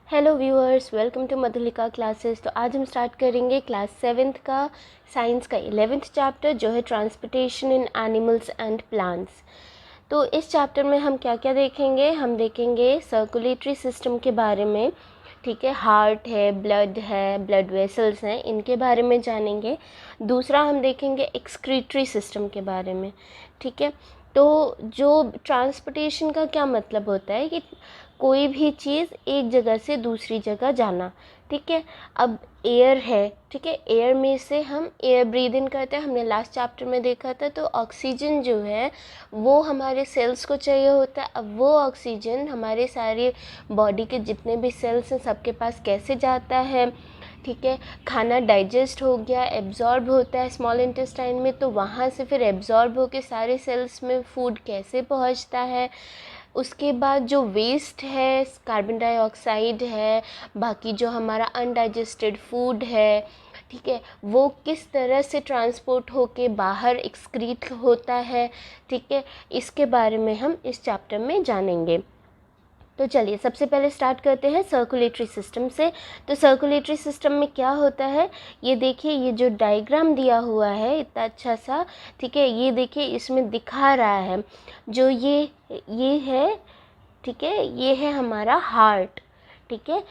Hello viewers, welcome to Madhulika classes. तो आज हम स्टार्ट करेंगे क्लास 7th का साइंस का 11th चैप्टर जो है transportation in animals and plants. तो इस चैप्टर में हम क्या क्या देखेंगे, हम देखेंगे सर्कुलेटरी सिस्टम के बारे में, ठीक है। हार्ट है, ब्लड वेसल्स हैं, इनके बारे में जानेंगे। दूसरा हम देखेंगे एक्सक्रीटरी सिस्टम के बारे में, ठीक है। तो जो ट्रांसपोर्टेशन का क्या मतलब होता है कि कोई भी चीज़ एक जगह से दूसरी जगह जाना, ठीक है। अब एयर है, ठीक है, एयर में से हम एयर ब्रीद इन करते हैं, हमने लास्ट चैप्टर में देखा था। तो ऑक्सीजन जो है वो हमारे सेल्स को चाहिए होता है। अब वो ऑक्सीजन हमारे सारे बॉडी के जितने भी सेल्स हैं सबके पास कैसे जाता है, ठीक है। खाना डाइजेस्ट हो गया, एब्जॉर्ब होता है स्मॉल इंटेस्टाइन में, तो वहाँ से फिर एब्जॉर्ब होकर सारे सेल्स में फूड कैसे पहुँचता है। उसके बाद जो वेस्ट है, कार्बन डाइऑक्साइड है, बाकी जो हमारा अनडाइजेस्टेड फूड है, ठीक है, वो किस तरह से ट्रांसपोर्ट होके बाहर एक्सक्रीट होता है, ठीक है। इसके बारे में हम इस चैप्टर में जानेंगे। तो चलिए सबसे पहले स्टार्ट करते हैं सर्कुलेटरी सिस्टम से। तो सर्कुलेटरी सिस्टम में क्या होता है, ये देखिए, ये जो डायग्राम दिया हुआ है इतना अच्छा सा, ठीक है, ये देखिए इसमें दिखा रहा है जो ये है, ठीक है, ये है हमारा हार्ट, ठीक है।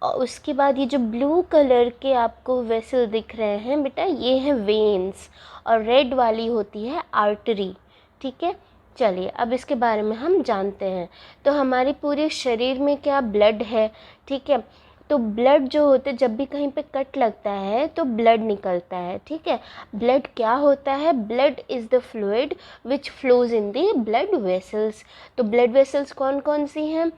और उसके बाद ये जो ब्लू कलर के आपको वेसल दिख रहे हैं बेटा, ये हैं वेन्स, और रेड वाली होती है आर्टरी, ठीक है। चलिए अब इसके बारे में हम जानते हैं। तो हमारे पूरे शरीर में क्या ब्लड है, ठीक है। तो ब्लड जो होता है, जब भी कहीं पे कट लगता है तो ब्लड निकलता है, ठीक है। ब्लड क्या होता है, blood is the fluid which flows in the blood vessels. तो ब्लड वेसल्स कौन कौन सी हैं,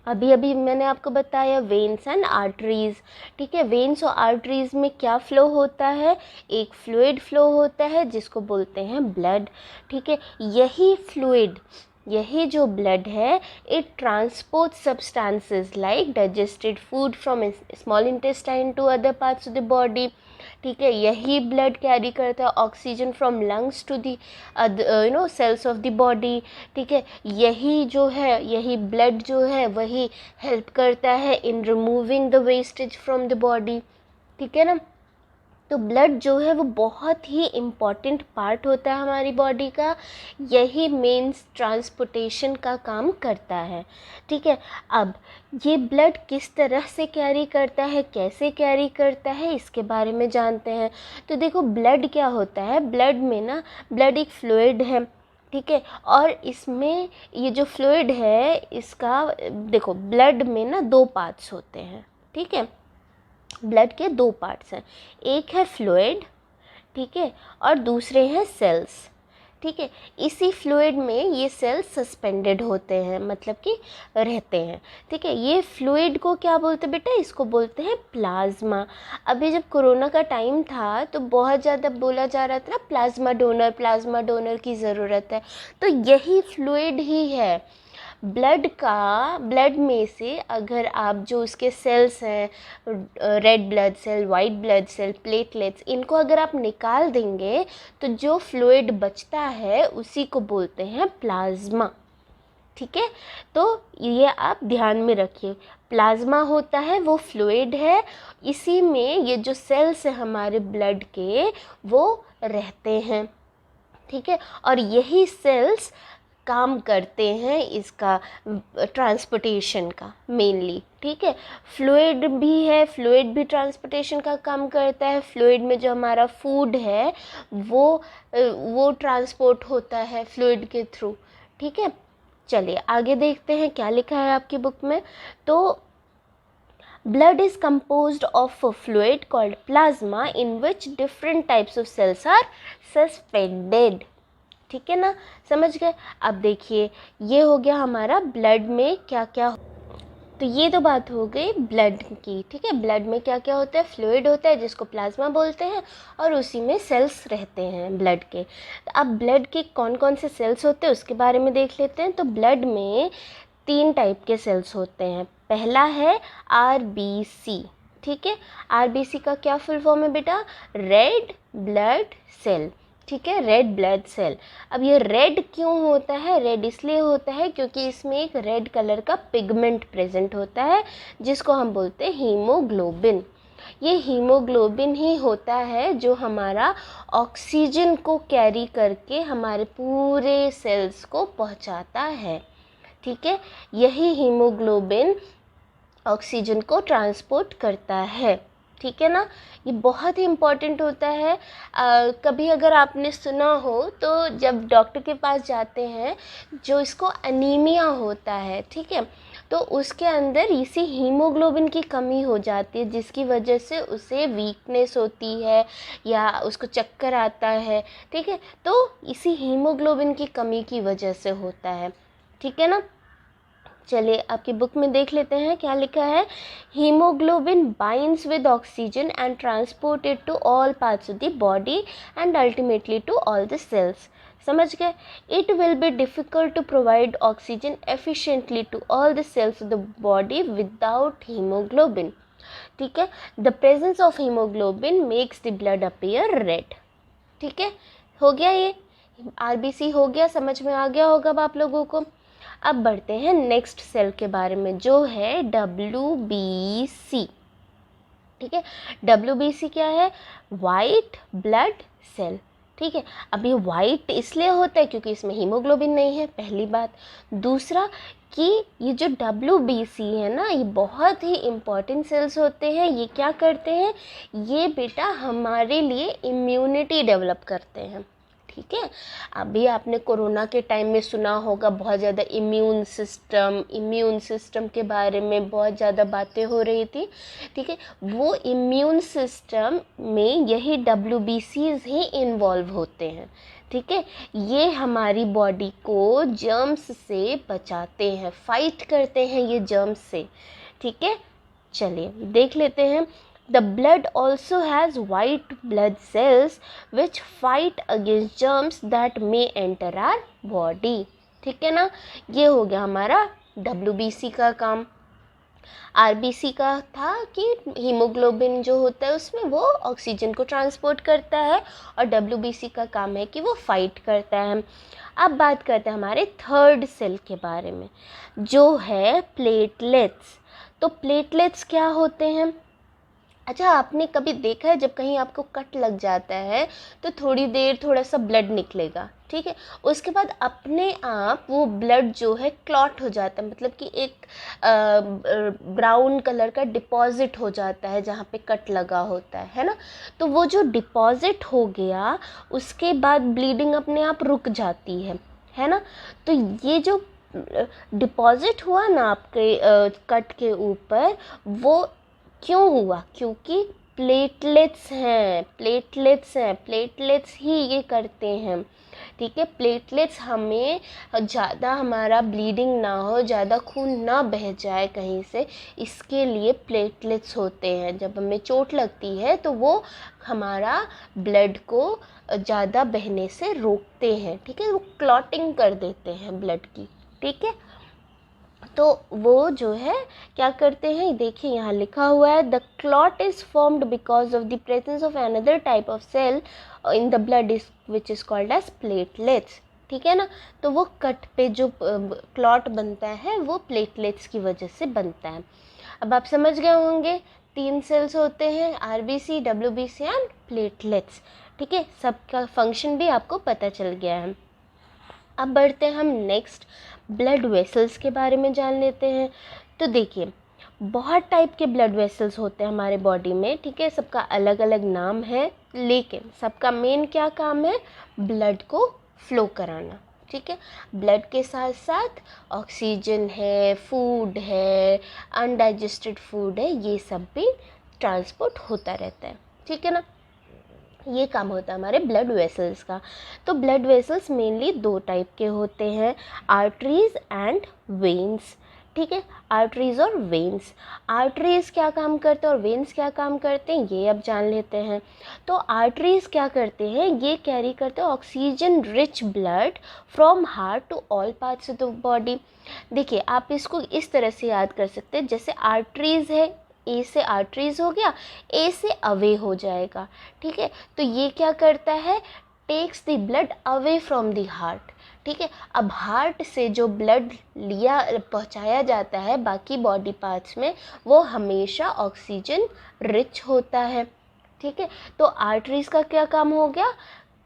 अभी अभी मैंने आपको बताया, वेन्स एंड आर्टरीज़, ठीक है। वेन्स और आर्टरीज़ में क्या फ़्लो होता है, एक फ्लूइड फ़्लो होता है जिसको बोलते हैं ब्लड, ठीक है। यही फ्लूइड, यही जो ब्लड है, it transport substances like digested food from small intestine to other parts of the body, ठीक है। यही ब्लड कैरी करता है oxygen from lungs to the cells of the body, ठीक है। यही जो है, यही ब्लड जो है वही हेल्प करता है इन removing the wastage from the body, ठीक है ना। तो ब्लड जो है वो बहुत ही इम्पॉर्टेंट पार्ट होता है हमारी बॉडी का, यही मेंस ट्रांसपोर्टेशन का काम करता है, ठीक है। अब ये ब्लड किस तरह से कैरी करता है, कैसे कैरी करता है, इसके बारे में जानते हैं। तो देखो ब्लड क्या होता है, ब्लड में ना, ब्लड एक फ्लूइड है, ठीक है। और इसमें ये जो फ्लूइड है इसका, देखो ब्लड में ना दो पार्ट्स होते हैं, ठीक है। ब्लड के दो पार्ट्स हैं, एक है फ्लूइड, ठीक है, और दूसरे हैं सेल्स, ठीक है। इसी फ्लूइड में ये सेल्स सस्पेंडेड होते हैं, मतलब कि रहते हैं, ठीक है। ये फ्लूइड को क्या बोलते हैं बेटा, इसको बोलते हैं प्लाज्मा। अभी जब कोरोना का टाइम था तो बहुत ज़्यादा बोला जा रहा था ना, प्लाज्मा डोनर की ज़रूरत है। तो यही फ्लूइड ही है ब्लड में से। अगर आप जो उसके सेल्स हैं, red blood cell, white blood cell, platelets, इनको अगर आप निकाल देंगे तो जो फ्लूइड बचता है उसी को बोलते हैं प्लाज्मा, ठीक है। तो ये आप ध्यान में रखिए, प्लाज्मा होता है वो फ्लूइड है, इसी में ये जो सेल्स हैं हमारे ब्लड के वो रहते हैं, ठीक है। और यही सेल्स काम करते हैं इसका ट्रांसपोर्टेशन का मेनली, ठीक है। फ्लूइड भी है, फ्लूइड भी ट्रांसपोर्टेशन का काम करता है। फ्लूइड में जो हमारा फूड है वो ट्रांसपोर्ट होता है फ्लूइड के थ्रू, ठीक है। चलिए आगे देखते हैं क्या लिखा है आपकी बुक में। तो blood is composed of a fluid called plasma in which different types of cells are suspended, ठीक है ना, समझ गए। अब देखिए ये हो गया हमारा ब्लड में क्या क्या, तो ये तो बात हो गई ब्लड की, ठीक है। ब्लड में क्या क्या होता है, फ्लूइड होता है जिसको प्लाज्मा बोलते हैं, और उसी में सेल्स रहते हैं ब्लड के। अब ब्लड के कौन कौन से सेल्स होते हैं उसके बारे में देख लेते हैं। तो ब्लड में 3 टाइप के सेल्स होते हैं। पहला है आरबीसी, ठीक है। आरबीसी का क्या फुल फॉर्म है बेटा, रेड ब्लड सेल, ठीक है, रेड ब्लड सेल। अब ये रेड क्यों होता है? रेड इसलिए होता है क्योंकि इसमें एक रेड कलर का पिगमेंट प्रेजेंट होता है जिसको हम बोलते हैं हीमोग्लोबिन। ये हीमोग्लोबिन ही होता है जो हमारा ऑक्सीजन को कैरी करके हमारे पूरे सेल्स को पहुंचाता है। ठीक है, यही हीमोग्लोबिन ऑक्सीजन को ट्रांसपोर्ट करता है। ठीक है ना, ये बहुत ही इम्पॉर्टेंट होता है। कभी अगर आपने सुना हो तो जब डॉक्टर के पास जाते हैं, जो इसको अनीमिया होता है, ठीक है, तो उसके अंदर इसी हीमोग्लोबिन की कमी हो जाती है जिसकी वजह से उसे वीकनेस होती है या उसको चक्कर आता है। ठीक है, तो इसी हीमोग्लोबिन की कमी की वजह से होता है। ठीक है ना, चलिए आपकी बुक में देख लेते हैं क्या लिखा है। Haemoglobin binds with oxygen and transported to all parts of the body and ultimately to all the cells. समझ गए? It will be difficult to provide oxygen efficiently to all the cells of the body without haemoglobin. ठीक है, the presence of haemoglobin makes the blood appear red. ठीक है, हो गया, ये RBC हो गया, समझ में आ गया होगा अब आप लोगों को। अब बढ़ते हैं नेक्स्ट सेल के बारे में जो है WBC। ठीक है, WBC क्या है? White blood cell. ठीक है, अब ये वाइट इसलिए होता है क्योंकि इसमें हीमोग्लोबिन नहीं है, पहली बात। दूसरा कि ये जो WBC है ना, ये बहुत ही इम्पॉर्टेंट सेल्स होते हैं। ये क्या करते हैं? ये बेटा हमारे लिए इम्यूनिटी डेवलप करते हैं। ठीक है, अभी आपने कोरोना के टाइम में सुना होगा बहुत ज़्यादा इम्यून सिस्टम के बारे में बहुत ज़्यादा बातें हो रही थी। ठीक है, वो इम्यून सिस्टम में यही WBCs ही इन्वॉल्व होते हैं। ठीक है, ये हमारी बॉडी को जर्म्स से बचाते हैं, फाइट करते हैं ये जर्म्स से। ठीक है, चलिए देख लेते हैं। The blood also has white blood cells which fight against germs that may enter our body। ठीक है ना, ये हो गया हमारा WBC का काम। RBC का था कि हीमोग्लोबिन जो होता है उसमें वो ऑक्सीजन को ट्रांसपोर्ट करता है और WBC का काम है कि वो फाइट करता है। अब बात करते हैं हमारे थर्ड सेल के बारे में जो है प्लेटलेट्स। तो प्लेटलेट्स क्या होते हैं? अच्छा, आपने कभी देखा है जब कहीं आपको कट लग जाता है तो थोड़ी देर थोड़ा सा ब्लड निकलेगा, ठीक है, उसके बाद अपने आप वो ब्लड जो है क्लॉट हो जाता है, मतलब कि एक ब्राउन कलर का डिपॉजिट हो जाता है जहाँ पे कट लगा होता है ना। तो वो जो डिपॉजिट हो गया उसके बाद ब्लीडिंग अपने आप रुक जाती है ना। तो ये जो डिपॉजिट हुआ ना आपके कट के ऊपर, वो क्यों हुआ? क्योंकि प्लेटलेट्स हैं, प्लेटलेट्स ही ये करते हैं। ठीक है, प्लेटलेट्स हमें ज़्यादा हमारा ब्लीडिंग ना हो, ज़्यादा खून ना बह जाए कहीं से, इसके लिए प्लेटलेट्स होते हैं। जब हमें चोट लगती है तो वो हमारा ब्लड को ज़्यादा बहने से रोकते हैं। ठीक है, वो क्लॉटिंग कर देते हैं ब्लड की। ठीक है, तो वो जो है क्या करते हैं, देखिए यहाँ लिखा हुआ है the clot is formed because of the presence of another type of cell in the blood which is called as platelets. ठीक है ना, तो वो कट पे जो क्लॉट बनता है वो प्लेटलेट्स की वजह से बनता है। अब आप समझ गए होंगे 3 सेल्स होते हैं, RBC, WBC एंड प्लेटलेट्स। ठीक है, सबका फंक्शन भी आपको पता चल गया है। अब बढ़ते हैं हम नेक्स्ट ब्लड वेसल्स के बारे में जान लेते हैं। तो देखिए बहुत टाइप के ब्लड वेसल्स होते हैं हमारे बॉडी में। ठीक है, सबका अलग अलग नाम है, लेकिन सबका मेन क्या काम है? ब्लड को फ्लो कराना। ठीक है, ब्लड के साथ साथ ऑक्सीजन है, फूड है, अनडाइजेस्टेड फूड है, ये सब भी ट्रांसपोर्ट होता रहता है। ठीक है ना, ये काम होता है हमारे ब्लड वेसल्स का। तो ब्लड वेसल्स मेनली 2 टाइप के होते हैं, आर्टरीज एंड वेन्स। ठीक है, आर्टरीज और वेन्स। आर्टरीज क्या काम करते हैं और वेन्स क्या काम करते हैं, ये अब जान लेते हैं। तो आर्टरीज क्या करते हैं, ये कैरी करते हैं oxygen rich blood from heart to all parts of the body. देखिए आप इसको इस तरह से याद कर सकते हैं, जैसे आर्टरीज है, ए से आर्टरीज हो गया, ए से अवे हो जाएगा। ठीक है, तो ये क्या करता है, takes the blood away from the heart. ठीक है, अब हार्ट से जो ब्लड लिया पहुंचाया जाता है बाकी बॉडी पार्ट्स में, वो हमेशा ऑक्सीजन रिच होता है। ठीक है, तो आर्टरीज का क्या काम हो गया,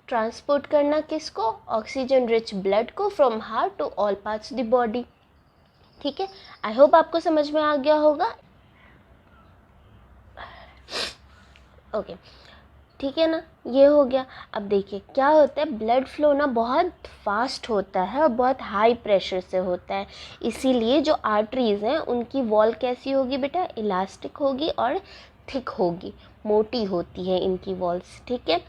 ट्रांसपोर्ट करना किसको, ऑक्सीजन रिच ब्लड को from heart to all parts the body. ठीक है, आई होप आपको समझ में आ गया होगा। ओके, ठीक है ना, ये हो गया। अब देखिए क्या होता है, ब्लड फ्लो ना बहुत फास्ट होता है और बहुत हाई प्रेशर से होता है, इसीलिए जो आर्टरीज़ हैं उनकी वॉल कैसी होगी बेटा, इलास्टिक होगी और थिक होगी, मोटी होती है इनकी वॉल्स। ठीक है,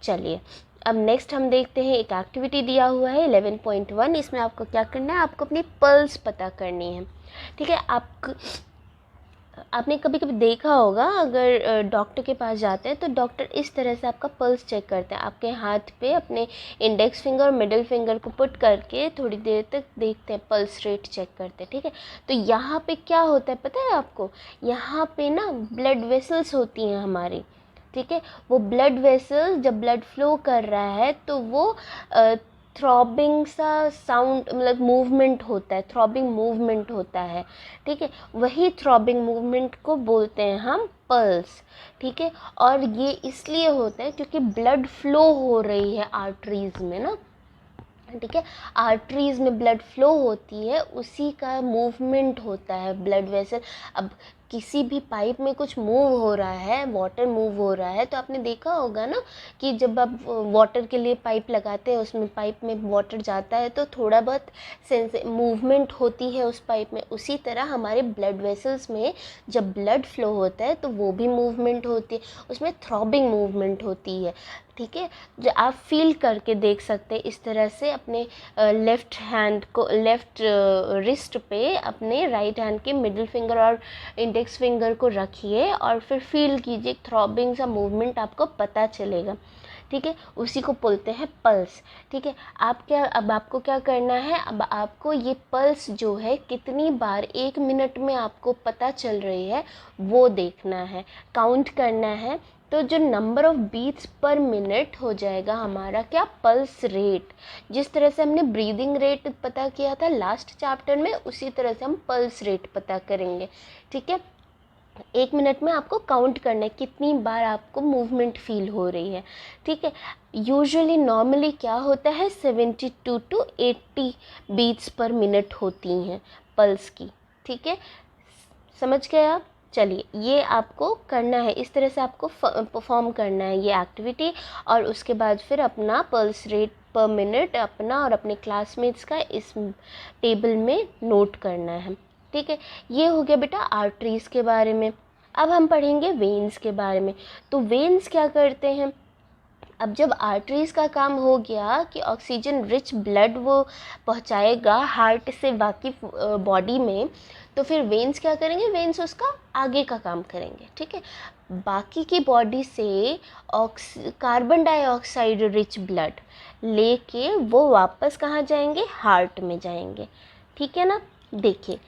चलिए अब नेक्स्ट हम देखते हैं, एक एक्टिविटी दिया हुआ है 11.1। इसमें आपको क्या करना है, आपको अपनी पल्स पता करनी है। ठीक है, आपने कभी कभी देखा होगा, अगर डॉक्टर के पास जाते हैं तो डॉक्टर इस तरह से आपका पल्स चेक करते हैं, आपके हाथ पे अपने इंडेक्स फिंगर और मिडिल फिंगर को पुट करके थोड़ी देर तक देखते हैं, पल्स रेट चेक करते हैं। ठीक है, तो यहाँ पे क्या होता है पता है आपको, यहाँ पे ना ब्लड वेसल्स होती हैं हमारी। ठीक है, वो ब्लड वेसल्स जब ब्लड फ्लो कर रहा है तो वो थ्रॉबिंग सा साउंड, मतलब मूवमेंट होता है, थ्रॉबिंग मूवमेंट होता है। ठीक है, वही थ्रॉबिंग मूवमेंट को बोलते हैं हम पल्स। ठीक है, और ये इसलिए होता है क्योंकि ब्लड फ्लो हो रही है आर्टरीज में ना। ठीक है, आर्टरीज में ब्लड फ्लो होती है, उसी का मूवमेंट होता है ब्लड वेसल। अब किसी भी पाइप में कुछ मूव हो रहा है, वाटर मूव हो रहा है, तो आपने देखा होगा ना कि जब आप वाटर के लिए पाइप लगाते हैं, उसमें पाइप में वाटर जाता है तो थोड़ा बहुत मूवमेंट होती है उस पाइप में। उसी तरह हमारे ब्लड वेसल्स में जब ब्लड फ्लो होता है तो वो भी मूवमेंट होती है, उसमें थ्रॉबिंग मूवमेंट होती है। ठीक है, जो आप फील करके देख सकते हैं, इस तरह से अपने लेफ़्ट हैंड को, लेफ़्ट रिस्ट पे अपने राइट हैंड के मिडिल फिंगर और इंडेक्स फिंगर को रखिए और फिर फील कीजिए, थ्रॉबिंग सा मूवमेंट आपको पता चलेगा। ठीक है, उसी को बोलते हैं पल्स। ठीक है, अब आपको क्या करना है, अब आपको ये पल्स जो है कितनी बार 1 मिनट में आपको पता चल रही है वो देखना है, काउंट करना है। तो जो number of beats per minute हो जाएगा हमारा क्या, पल्स रेट। जिस तरह से हमने ब्रीदिंग रेट पता किया था लास्ट चैप्टर में, उसी तरह से हम पल्स रेट पता करेंगे। ठीक है, 1 मिनट में आपको काउंट करना है कितनी बार आपको मूवमेंट फील हो रही है। ठीक है, यूजुअली नॉर्मली क्या होता है, 72 to 80 बीट्स पर मिनट होती हैं पल्स की। ठीक है, समझ गए आप। चलिए, ये आपको करना है, इस तरह से आपको परफॉर्म करना है ये एक्टिविटी, और उसके बाद फिर अपना पल्स रेट पर मिनट अपना और अपने क्लासमेट्स का इस टेबल में नोट करना है। ठीक है, ये हो गया बेटा आर्टरीज़ के बारे में। अब हम पढ़ेंगे वेन्स के बारे में। तो वेन्स क्या करते हैं, अब जब आर्टरीज़ का काम हो गया कि ऑक्सीजन रिच ब्लड वो पहुंचाएगा हार्ट से बाकी बॉडी में, तो फिर वेन्स क्या करेंगे, वेन्स उसका आगे का काम करेंगे। ठीक है, बाकी की बॉडी से कार्बन डाइऑक्साइड रिच ब्लड लेके वो वापस कहाँ जाएंगे, हार्ट में जाएंगे। ठीक है ना, देखिए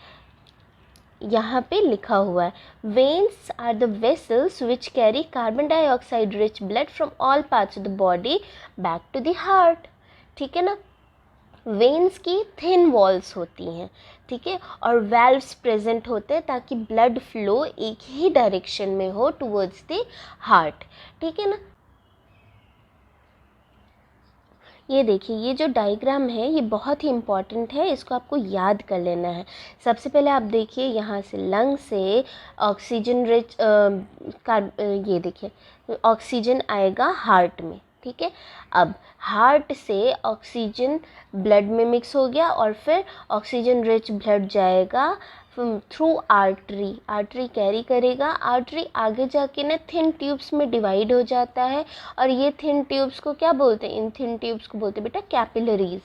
यहाँ पे लिखा हुआ है, veins are the vessels which carry carbon dioxide rich blood from all parts of the body back to the heart. ठीक है ना, वेन्स की थिन वॉल्स होती हैं। ठीक है, और वेल्व्स प्रेजेंट होते हैं ताकि ब्लड फ्लो एक ही डायरेक्शन में हो टुवर्ड्स द हार्ट। ठीक है ना, ये देखिए, ये जो डायग्राम है ये बहुत ही इम्पॉर्टेंट है, इसको आपको याद कर लेना है। सबसे पहले आप देखिए, यहाँ से लंग से ऑक्सीजन रिच ये देखिए ऑक्सीजन आएगा हार्ट में। ठीक है, अब हार्ट से ऑक्सीजन ब्लड में मिक्स हो गया और फिर ऑक्सीजन रिच ब्लड जाएगा थ्रू आर्टरी, आर्टरी कैरी करेगा, आर्टरी आगे जाके ना थिन ट्यूब्स में डिवाइड हो जाता है, और ये थिन ट्यूब्स को क्या बोलते हैं, इन थिन ट्यूब्स को बोलते हैं बेटा कैपिलरीज।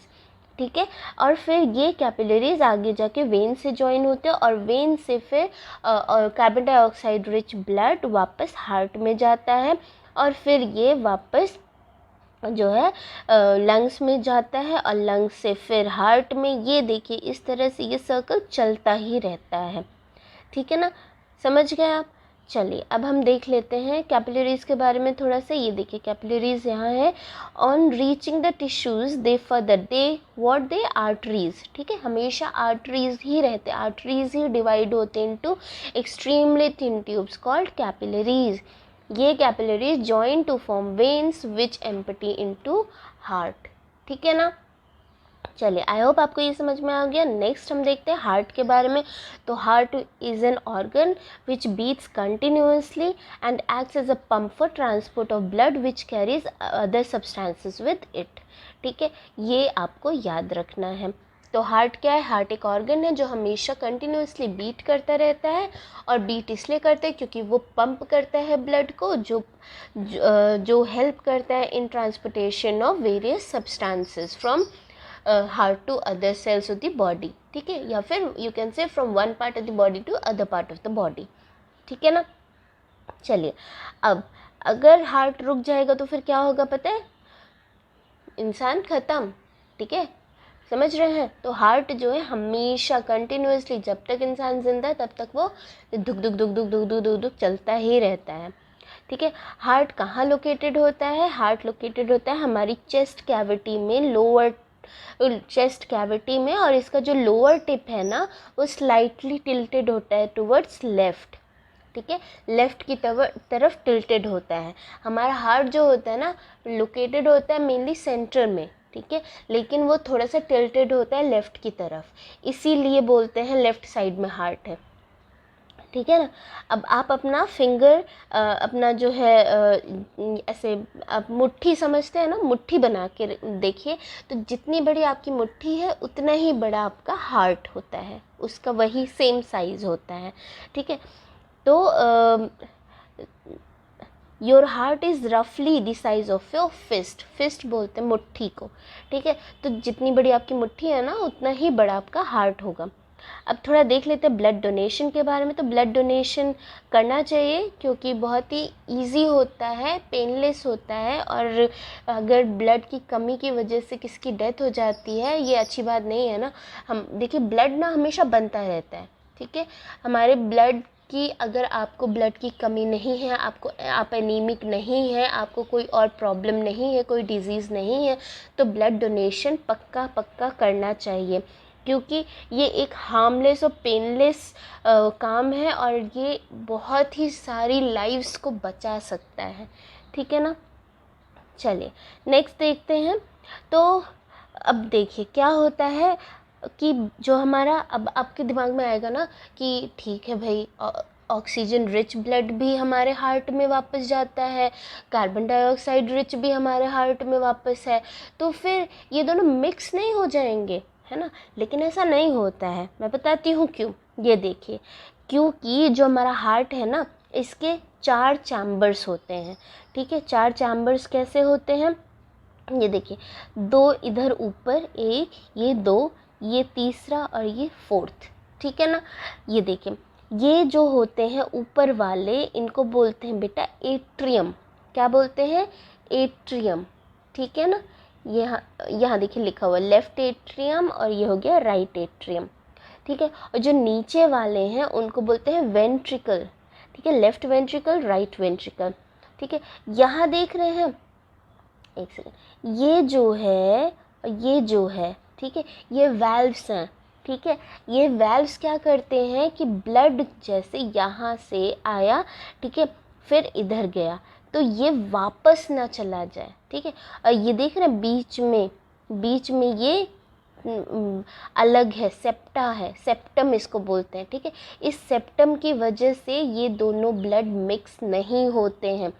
ठीक है, और फिर ये कैपिलरीज आगे जाके वेन से जॉइन होते हैं और वेन से फिर कार्बन डाइऑक्साइड रिच ब्लड वापस हार्ट में जाता है, और फिर ये वापस जो है लंग्स में जाता है और लंग्स से फिर हार्ट में। ये देखिए, इस तरह से ये सर्कल चलता ही रहता है। ठीक है ना, समझ गए आप। चलिए अब हम देख लेते हैं कैपिलरीज के बारे में थोड़ा सा। ये देखिए कैपिलरीज यहाँ है। On reaching the tissues they further they what they arteries, ठीक है, हमेशा आर्टरीज ही रहते हैं, आर्टरीज ही डिवाइड होते हैं into extremely thin tubes called capillaries. ये capillaries join to form veins which empty into heart, ठीक है ना। चलिए आई होप आपको ये समझ में आ गया। नेक्स्ट हम देखते हैं हार्ट के बारे में। तो heart is an organ which beats continuously and acts as a pump for transport of blood which carries other substances with it, ठीक है, ये आपको याद रखना है। तो हार्ट क्या है? हार्ट एक ऑर्गन है जो हमेशा कंटिन्यूसली बीट करता रहता है, और बीट इसलिए करता है क्योंकि वो पंप करता है ब्लड को, जो हेल्प करता है in transportation of various substances from heart to other cells of the body, ठीक है, या फिर you can say from one part of the body to other part of the body, ठीक है ना। चलिए अब अगर हार्ट रुक जाएगा तो फिर क्या होगा पता है? इंसान ख़त्म, ठीक है, समझ रहे हैं। तो हार्ट जो है हमेशा कंटिन्यूसली जब तक इंसान जिंदा है तब तक वो दुख दुख दुख दुख दुख दुख दुख दुख चलता ही रहता है, ठीक है। हार्ट कहाँ लोकेटेड होता है? हार्ट लोकेटेड होता है हमारी चेस्ट कैविटी में, लोअर चेस्ट कैविटी में, और इसका जो लोअर टिप है ना वो स्लाइटली टिल्टेड होता है टुवर्ड्स लेफ़्ट, ठीक है, लेफ़्ट की तरफ टिल्टेड होता है। हमारा हार्ट जो होता है ना लोकेटेड होता है मेनली सेंटर में, ठीक है, लेकिन वो थोड़ा सा टिल्टेड होता है लेफ़्ट की तरफ, इसीलिए बोलते हैं लेफ़्ट साइड में हार्ट है, ठीक है ना। अब आप अपना फिंगर अपना जो है ऐसे आप मुट्ठी समझते हैं ना, मुट्ठी बना के देखिए, तो जितनी बड़ी आपकी मुट्ठी है उतना ही बड़ा आपका हार्ट होता है, उसका वही सेम साइज़ होता है, ठीक है। तो योर हार्ट इज़ रफली the size of your fist, fist बोलते हैं मुट्ठी को, ठीक है। तो जितनी बड़ी आपकी मुट्ठी है ना उतना ही बड़ा आपका हार्ट होगा। अब थोड़ा देख लेते हैं ब्लड डोनेशन के बारे में। तो ब्लड डोनेशन करना चाहिए क्योंकि बहुत ही इजी होता है, पेनलेस होता है, और अगर ब्लड की कमी की वजह से किसी की डेथ हो जाती है ये अच्छी बात नहीं है ना। हम देखिए ब्लड ना हमेशा बनता रहता है, ठीक है, हमारे ब्लड कि अगर आपको ब्लड की कमी नहीं है, आप एनीमिक नहीं है, आपको कोई और प्रॉब्लम नहीं है, कोई डिज़ीज़ नहीं है, तो ब्लड डोनेशन पक्का करना चाहिए, क्योंकि ये एक हार्मलेस और पेनलेस काम है और ये बहुत ही सारी लाइव्स को बचा सकता है, ठीक है ना। चलिए नेक्स्ट देखते हैं। तो अब देखिए क्या होता है कि जो हमारा, अब आपके दिमाग में आएगा ना कि ठीक है भाई, ऑक्सीजन रिच ब्लड भी हमारे हार्ट में वापस जाता है, कार्बन डाइऑक्साइड रिच भी हमारे हार्ट में वापस है, तो फिर ये दोनों मिक्स नहीं हो जाएंगे, है ना। लेकिन ऐसा नहीं होता है, मैं बताती हूँ क्यों। ये देखिए, क्योंकि जो हमारा हार्ट है ना इसके 4 चैम्बर्स होते हैं, ठीक है। 4 चैम्बर्स कैसे होते हैं? ये देखिए, 2 इधर ऊपर, एक ये 2, ये तीसरा और ये 4th, ठीक है ना। ये देखिए, ये जो होते हैं ऊपर वाले इनको बोलते हैं बेटा एट्रियम। क्या बोलते हैं? एट्रियम, ठीक है ना। यहाँ देखिए लिखा हुआ लेफ़्ट एट्रियम और ये हो गया राइट एट्रियम, ठीक है। और जो नीचे वाले हैं उनको बोलते हैं वेंट्रिकल, ठीक है, लेफ़्ट वेंट्रिकल, राइट वेंट्रिकल, ठीक है। यहाँ देख रहे हैं, एक सेकेंड, ये जो है, ठीक है, ये वैल्व्स हैं, ठीक है। ये वैल्व्स क्या करते हैं कि ब्लड जैसे यहाँ से आया, ठीक है, फिर इधर गया, तो ये वापस ना चला जाए, ठीक है। और ये देख रहे हैं बीच में ये अलग है, सेप्टा है, सेप्टम इसको बोलते हैं, ठीक है। इस सेप्टम की वजह से ये दोनों ब्लड मिक्स नहीं होते हैं।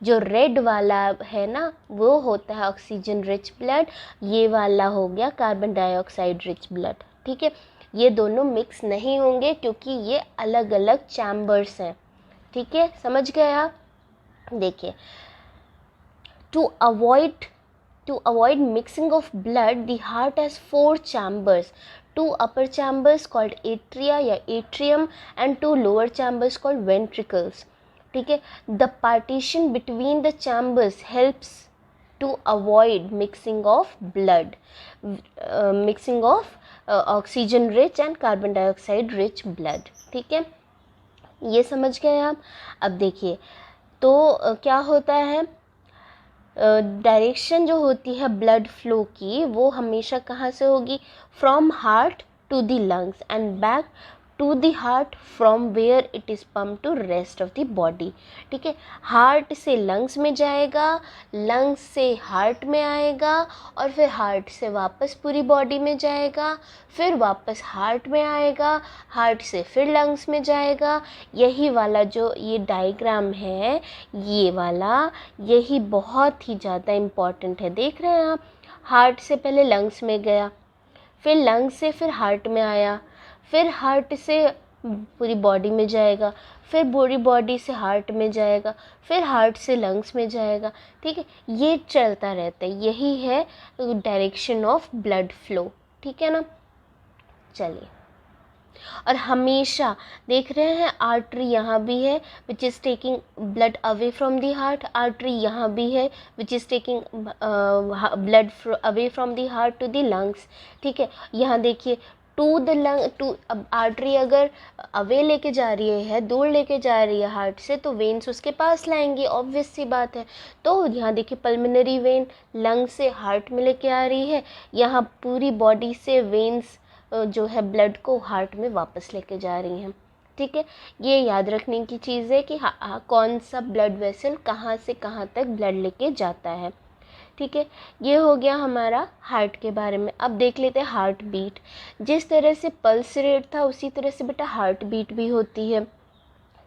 जो रेड वाला है ना वो होता है ऑक्सीजन रिच ब्लड, ये वाला हो गया कार्बन डाइऑक्साइड रिच ब्लड, ठीक है। ये दोनों मिक्स नहीं होंगे क्योंकि ये अलग अलग चैम्बर्स हैं, ठीक है, समझ गए आप। देखिए, to avoid mixing of blood, the heart has 4 chambers, 2 upper chambers called atria या atrium and 2 lower chambers called ventricles, ठीक है। The partition between the chambers helps to avoid mixing of blood, mixing of oxygen rich and carbon dioxide rich blood, ठीक है। ये समझ गए आप। अब देखिए तो क्या होता है, डायरेक्शन जो होती है ब्लड फ्लो की वो हमेशा कहाँ से होगी, from heart to the lungs and back to the heart from where it is pump to rest of the body. ठीक है, हार्ट से लंग्स में जाएगा, लंग्स से हार्ट में आएगा और फिर हार्ट से वापस पूरी बॉडी में जाएगा, फिर वापस हार्ट में आएगा, हार्ट से फिर लंग्स में जाएगा। यही वाला जो ये डायग्राम है, ये वाला, यही बहुत ही ज़्यादा इम्पॉर्टेंट है। देख रहे हैं आप, हार्ट से पहले लंग्स में गया, फिर लंग्स से फिर हार्ट में आया, फिर हार्ट से पूरी बॉडी में जाएगा, फिर पूरी बॉडी से हार्ट में जाएगा, फिर हार्ट से लंग्स में जाएगा। ठीक है, ये चलता रहता है, यही है डायरेक्शन ऑफ ब्लड फ्लो। ठीक है ना। चलिए, और हमेशा देख रहे हैं आर्टरी यहाँ भी है which is taking blood away from the heart, artery यहाँ भी है which is taking blood away from the heart to the lungs. ठीक है, यहाँ देखिए टू द लंग टू, अब आर्टरी अगर अवे लेके जा रही है, दूर लेके जा रही है हार्ट से, तो वेन्स उसके पास लाएंगी, ऑब्वियस सी बात है। तो यहाँ देखिए पल्मोनरी वेन लंग से हार्ट में लेके आ रही है, यहाँ पूरी बॉडी से वेन्स जो है ब्लड को हार्ट में वापस लेके जा रही हैं। ठीक है, ये याद रखने की चीज़ है कि कौन सा ब्लड वेसल कहाँ से कहाँ तक ब्लड लेके जाता है। ठीक है, ये हो गया हमारा हार्ट के बारे में। अब देख लेते हैं हार्ट बीट। जिस तरह से पल्स रेट था उसी तरह से बेटा हार्ट बीट भी होती है।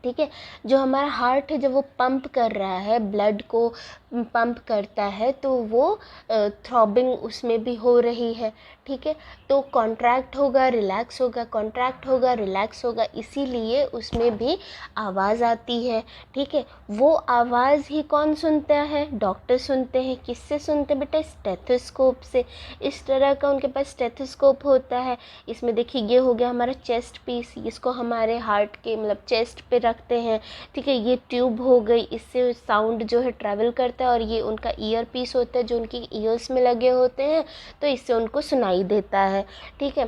ठीक है, जो हमारा हार्ट है जब वो पंप कर रहा है, ब्लड को पंप करता है, तो वो थ्रॉबिंग उसमें भी हो रही है। ठीक है, तो कॉन्ट्रैक्ट होगा रिलैक्स होगा, कॉन्ट्रैक्ट होगा रिलैक्स होगा, इसीलिए उसमें भी आवाज़ आती है। ठीक है, वो आवाज़ ही कौन सुनता है, डॉक्टर सुनते हैं। किससे सुनते हैं बेटा, स्टेथोस्कोप से। इस तरह का उनके पास स्टेथोस्कोप होता है। इसमें देखिए ये हो गया हमारा चेस्ट पीस, इसको हमारे हार्ट के मतलब चेस्ट पे रखते हैं। ठीक है, ये ट्यूब हो गई, इससे साउंड जो है ट्रैवल करता है, और ये उनका ईयर पीस होता है जो उनकी ईयर्स में लगे होते हैं, तो इससे उनको सुनाई देता है। ठीक है,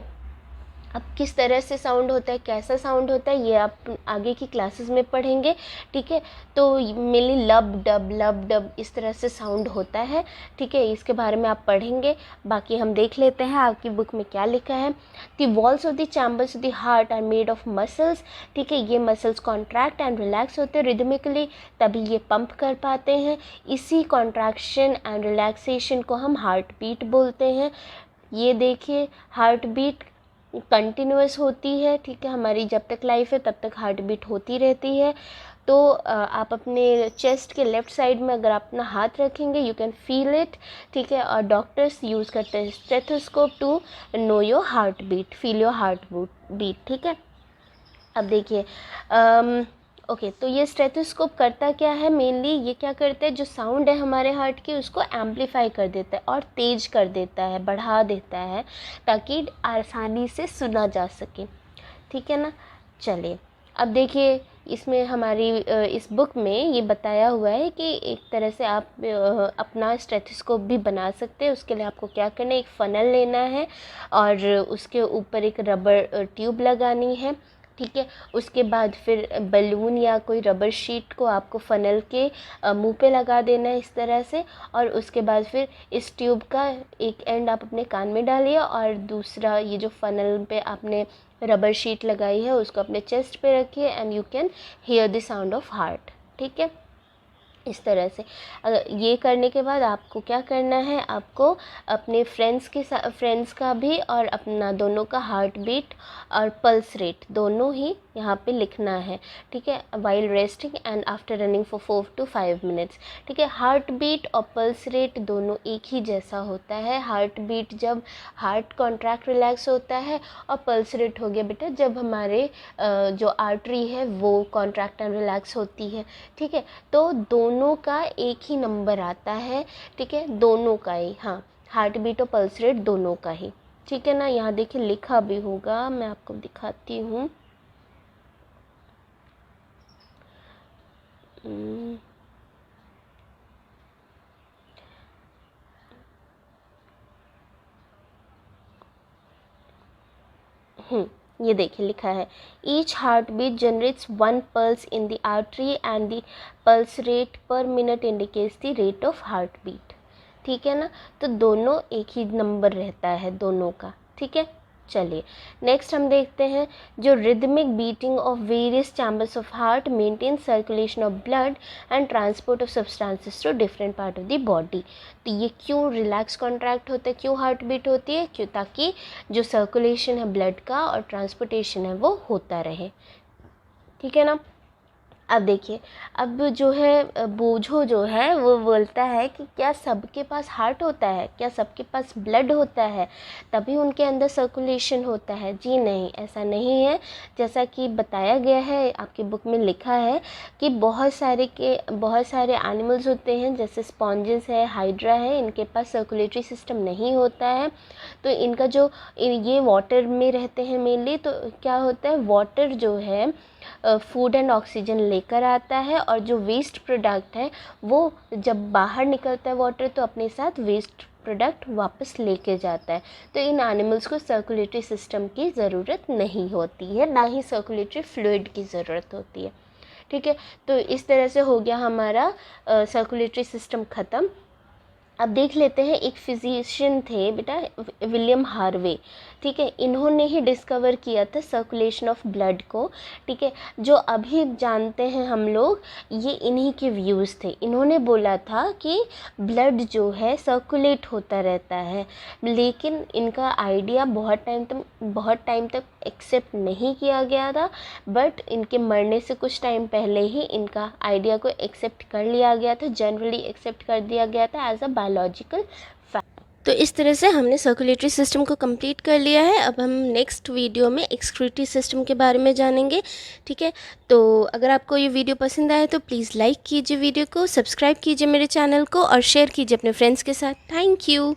अब किस तरह से साउंड होता है, कैसा साउंड होता है, ये आप आगे की क्लासेस में पढ़ेंगे। ठीक है, तो मेनली लब डब इस तरह से साउंड होता है। ठीक है, इसके बारे में आप पढ़ेंगे। बाकी हम देख लेते हैं आपकी बुक में क्या लिखा है। The walls of the chambers of the heart are made of muscles. ठीक है, ये मसल्स कॉन्ट्रैक्ट एंड रिलैक्स होते हैं रिदमिकली, तभी ये पंप कर पाते हैं। इसी कॉन्ट्रैक्शन एंड रिलैक्सेशन को हम हार्ट बीट बोलते हैं। ये देखिए हार्ट बीट कंटिन्यूअस होती है। ठीक है, हमारी जब तक लाइफ है तब तक हार्ट बीट होती रहती है। तो आप अपने चेस्ट के लेफ़्ट साइड में अगर अपना हाथ रखेंगे, यू कैन फील इट। ठीक है, और डॉक्टर्स यूज़ करते हैं stethoscope to know your heart beat, feel your heart beat. ठीक है, अब देखिए ओके, तो ये स्टेथोस्कोप करता क्या है, मेनली ये क्या करता है, जो साउंड है हमारे हार्ट की उसको एम्पलीफाई कर देता है और तेज कर देता है, बढ़ा देता है, ताकि आसानी से सुना जा सके। ठीक है ना। चलिए, अब देखिए इसमें हमारी इस बुक में ये बताया हुआ है कि एक तरह से आप अपना स्टेथोस्कोप भी बना सकते हैं। उसके लिए आपको क्या करना है, एक फ़नल लेना है और उसके ऊपर एक रबर ट्यूब लगानी है। ठीक है, उसके बाद फिर बलून या कोई रबर शीट को आपको फ़नल के मुंह पे लगा देना है इस तरह से, और उसके बाद फिर इस ट्यूब का एक एंड आप अपने कान में डालिए और दूसरा ये जो फ़नल पे आपने रबर शीट लगाई है उसको अपने चेस्ट पे रखिए and you can hear the sound of heart. ठीक है, इस तरह से ये करने के बाद आपको क्या करना है, आपको अपने फ्रेंड्स का भी और अपना दोनों का हार्ट बीट और पल्स रेट दोनों ही यहाँ पे लिखना है। ठीक है, while resting and after running for 4 to 5 minutes. ठीक है, हार्ट बीट और पल्स रेट दोनों एक ही जैसा होता है। हार्ट बीट जब हार्ट कॉन्ट्रैक्ट रिलैक्स होता है, और पल्स रेट हो गया बेटा जब हमारे जो आर्टरी है वो कॉन्ट्रैक्ट एंड रिलैक्स होती है। ठीक है, तो दोनों का एक ही नंबर आता है। ठीक है, दोनों का ही, हाँ, हार्ट बीट और पल्स रेट दोनों का ही। ठीक है ना, यहाँ देखिए लिखा भी होगा, मैं आपको दिखाती हूँ। ये देखिए लिखा है each heart beat generates 1 pulse in the artery and the pulse rate per minute indicates the rate of heart beat. ठीक है ना, तो दोनों एक ही नंबर रहता है दोनों का। ठीक है, चलिए नेक्स्ट हम देखते हैं जो rhythmic beating of various chambers of heart maintain circulation of blood and transport of substances to different part of the body. तो ये क्यों रिलैक्स कॉन्ट्रैक्ट होता है, क्यों हार्ट बीट होती है, क्यों, ताकि जो सर्कुलेशन है ब्लड का और ट्रांसपोर्टेशन है वो होता रहे। ठीक है ना। अब देखिए, अब जो है बोझो जो है वो बोलता है कि क्या सबके पास हार्ट होता है, क्या सबके पास ब्लड होता है तभी उनके अंदर सर्कुलेशन होता है? जी नहीं, ऐसा नहीं है। जैसा कि बताया गया है, आपकी बुक में लिखा है कि बहुत सारे एनिमल्स होते हैं, जैसे स्पॉन्जेस है, हाइड्रा है, इनके पास सर्कुलेटरी सिस्टम नहीं होता है। तो इनका जो ये वाटर में रहते हैं मेनली, तो क्या होता है, वाटर जो है फूड एंड ऑक्सीजन लेकर आता है, और जो वेस्ट प्रोडक्ट है वो जब बाहर निकलता है वाटर तो अपने साथ वेस्ट प्रोडक्ट वापस लेके जाता है। तो इन एनिमल्स को सर्कुलेटरी सिस्टम की ज़रूरत नहीं होती है, ना ही सर्कुलेटरी फ्लूइड की ज़रूरत होती है। ठीक है, तो इस तरह से हो गया हमारा सर्कुलेटरी सिस्टम ख़त्म। अब देख लेते हैं, एक फिजिशियन थे बेटा, विलियम हार्वे। ठीक है, इन्होंने ही डिस्कवर किया था सर्कुलेशन ऑफ ब्लड को। ठीक है, जो अभी जानते हैं हम लोग, ये इन्हीं के व्यूज़ थे। इन्होंने बोला था कि ब्लड जो है सर्कुलेट होता रहता है, लेकिन इनका आइडिया बहुत टाइम तक एक्सेप्ट नहीं किया गया था। बट इनके मरने से कुछ टाइम पहले ही इनका आइडिया को एक्सेप्ट कर लिया गया था, जनरली एक्सेप्ट कर दिया गया था एज अ बायोलॉजिकल फैक्ट। तो इस तरह से हमने सर्कुलेटरी सिस्टम को कंप्लीट कर लिया है। अब हम नेक्स्ट वीडियो में एक्सक्रीटरी सिस्टम के बारे में जानेंगे। ठीक है, तो अगर आपको ये वीडियो पसंद आए तो प्लीज़ लाइक कीजिए वीडियो को, सब्सक्राइब कीजिए मेरे चैनल को और शेयर कीजिए अपने फ्रेंड्स के साथ। Thank you.